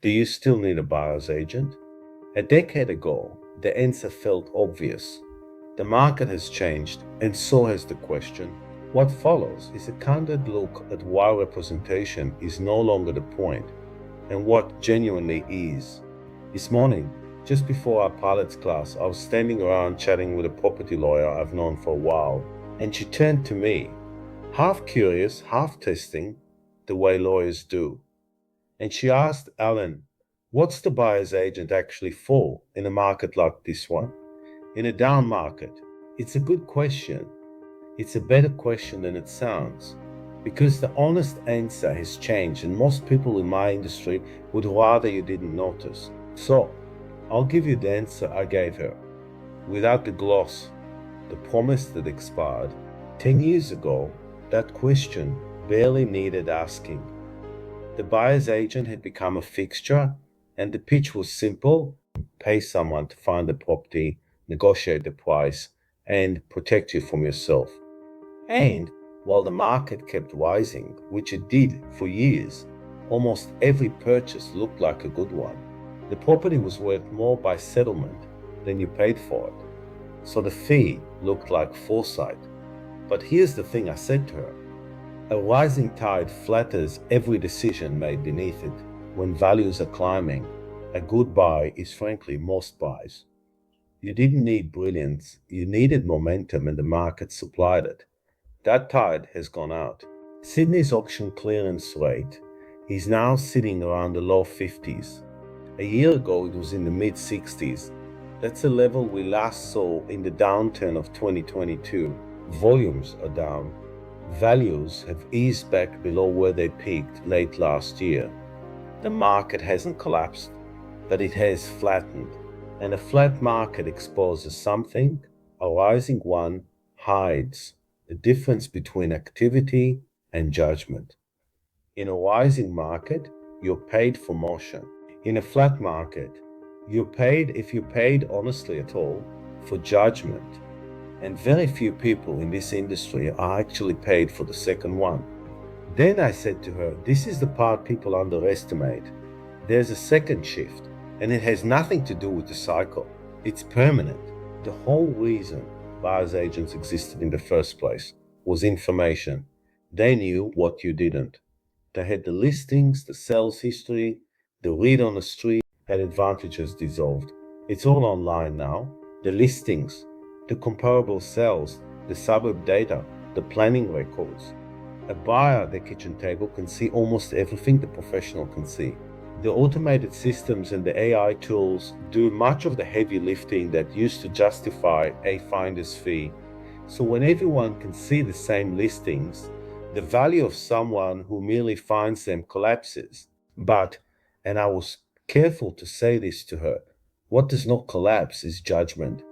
Do you still need a buyer's agent? A decade ago, the answer felt obvious. The market has changed, and so has the question. What follows is a candid look at why representation is no longer the point, and what genuinely is. This morning, just before our pilots class, I was standing around chatting with a property lawyer I've known for a while, and she turned to me, half curious, half testing, the way lawyers do. And she asked, Alan, what's the buyer's agent actually for in a market like this one? In a down market? It's a good question. It's a better question than it sounds. Because the honest answer has changed, and most people in my industry would rather you didn't notice. So, I'll give you the answer I gave her, without the gloss, the promise that expired. 10 years ago, that question barely needed asking. The buyer's agent had become a fixture, and the pitch was simple: pay someone to find the property, negotiate the price, and protect you from yourself. And while the market kept rising, which it did for years, almost every purchase looked like a good one. The property was worth more by settlement than you paid for it, so the fee looked like foresight. But here's the thing I said to her. A rising tide flatters every decision made beneath it. When values are climbing, a good buy is frankly most buys. You didn't need brilliance, you needed momentum, and the market supplied it. That tide has gone out. Sydney's auction clearance rate is now sitting around the low 50s. A year ago it was in the mid 60s. That's a level we last saw in the downturn of 2022. Volumes are down. Values have eased back below where they peaked late last year. The market hasn't collapsed, but it has flattened. And a flat market exposes something a rising one hides: the difference between activity and judgment. In a rising market, you're paid for motion. In a flat market, you're paid, if you paid honestly at all, for judgment. And very few people in this industry are actually paid for the second one. Then I said to her, this is the part people underestimate. There's a second shift, and it has nothing to do with the cycle. It's permanent. The whole reason buyer's agents existed in the first place was information. They knew what you didn't. They had the listings, the sales history, the read on the street. That advantage has dissolved. It's all online now. The listings, the comparable sales, the suburb data, the planning records. A buyer at the kitchen table can see almost everything the professional can see. The automated systems and the AI tools do much of the heavy lifting that used to justify a finder's fee. So when everyone can see the same listings, the value of someone who merely finds them collapses. But, and I was careful to say this to her, what does not collapse is judgment.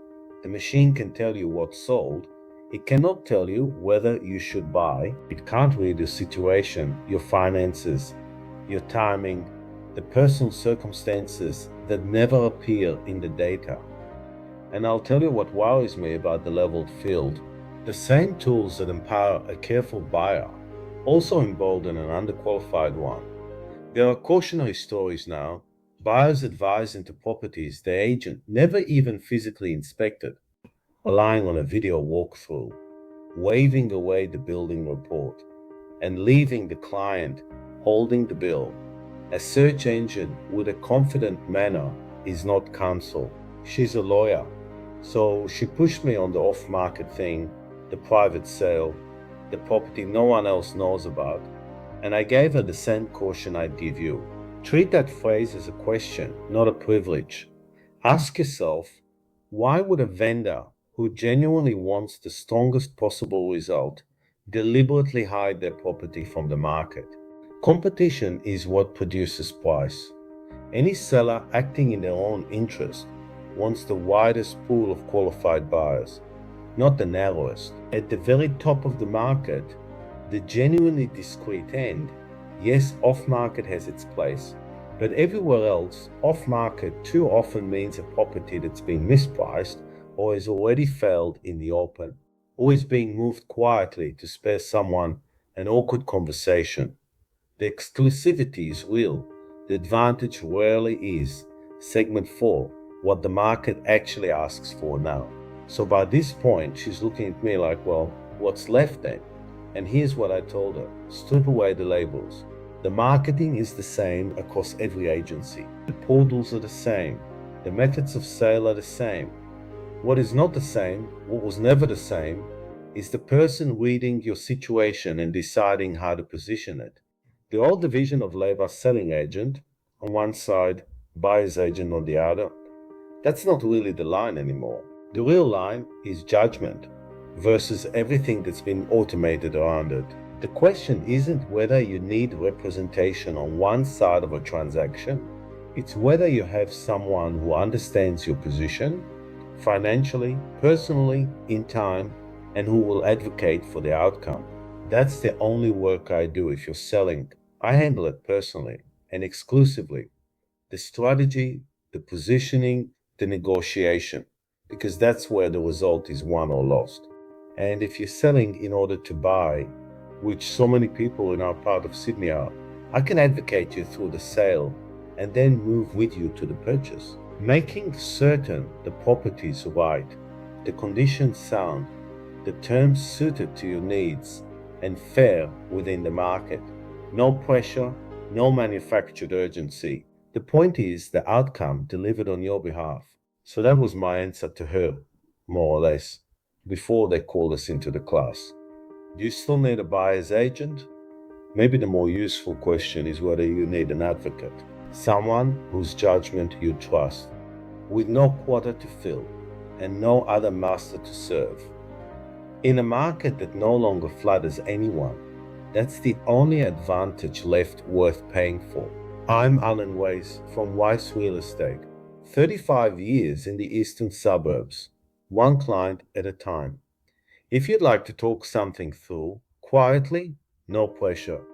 The machine can tell you what's sold. It cannot tell you whether you should buy. It can't read your situation, your finances, your timing, the personal circumstances that never appear in the data. And I'll tell you what worries me about the leveled field. The same tools that empower a careful buyer also embolden an underqualified one. There are cautionary stories now. Buyers advise into properties the agent never even physically inspected, relying on a video walkthrough, waving away the building report, and leaving the client holding the bill. A search engine with a confident manner is not counsel. She's a lawyer, so she pushed me on the off-market thing, the private sale, the property no one else knows about, and I gave her the same caution I'd give you. Treat that phrase as a question, not a privilege. Ask yourself, why would a vendor who genuinely wants the strongest possible result deliberately hide their property from the market? Competition is what produces price. Any seller acting in their own interest wants the widest pool of qualified buyers, not the narrowest. At the very top of the market, the genuinely discreet end, yes, off-market has its place, but everywhere else, off-market too often means a property that's been mispriced or has already failed in the open, or is being moved quietly to spare someone an awkward conversation. The exclusivity is real, The advantage rarely is segment 4, what the market actually asks for now. So by this point, she's looking at me like, well, what's left then? And here's what I told her: strip away the labels. The marketing is the same across every agency. The portals are the same. The methods of sale are the same. What is not the same, what was never the same, is the person reading your situation and deciding how to position it. The old division of labor, selling agent on one side, buyer's agent on the other, that's not really the line anymore. The real line is judgment versus everything that's been automated around it. The question isn't whether you need representation on one side of a transaction, it's whether you have someone who understands your position financially, personally, in time, and who will advocate for the outcome. That's the only work I do if you're selling. I handle it personally and exclusively. The strategy, the positioning, the negotiation, because that's where the result is won or lost. And if you're selling in order to buy, which so many people in our part of Sydney are, I can advocate you through the sale and then move with you to the purchase. Making certain the property is right, the conditions sound, the terms suited to your needs, and fair within the market. No pressure, no manufactured urgency. The point is the outcome delivered on your behalf. So that was my answer to her, more or less, before they called us into the class. Do you still need a buyer's agent? Maybe the more useful question is whether you need an advocate, someone whose judgment you trust, with no quota to fill and no other master to serve. In a market that no longer flatters anyone, that's the only advantage left worth paying for. I'm Alan Weiss from Weiss Real Estate. 35 years in the eastern suburbs, one client at a time. If you'd like to talk something through, quietly, no pressure,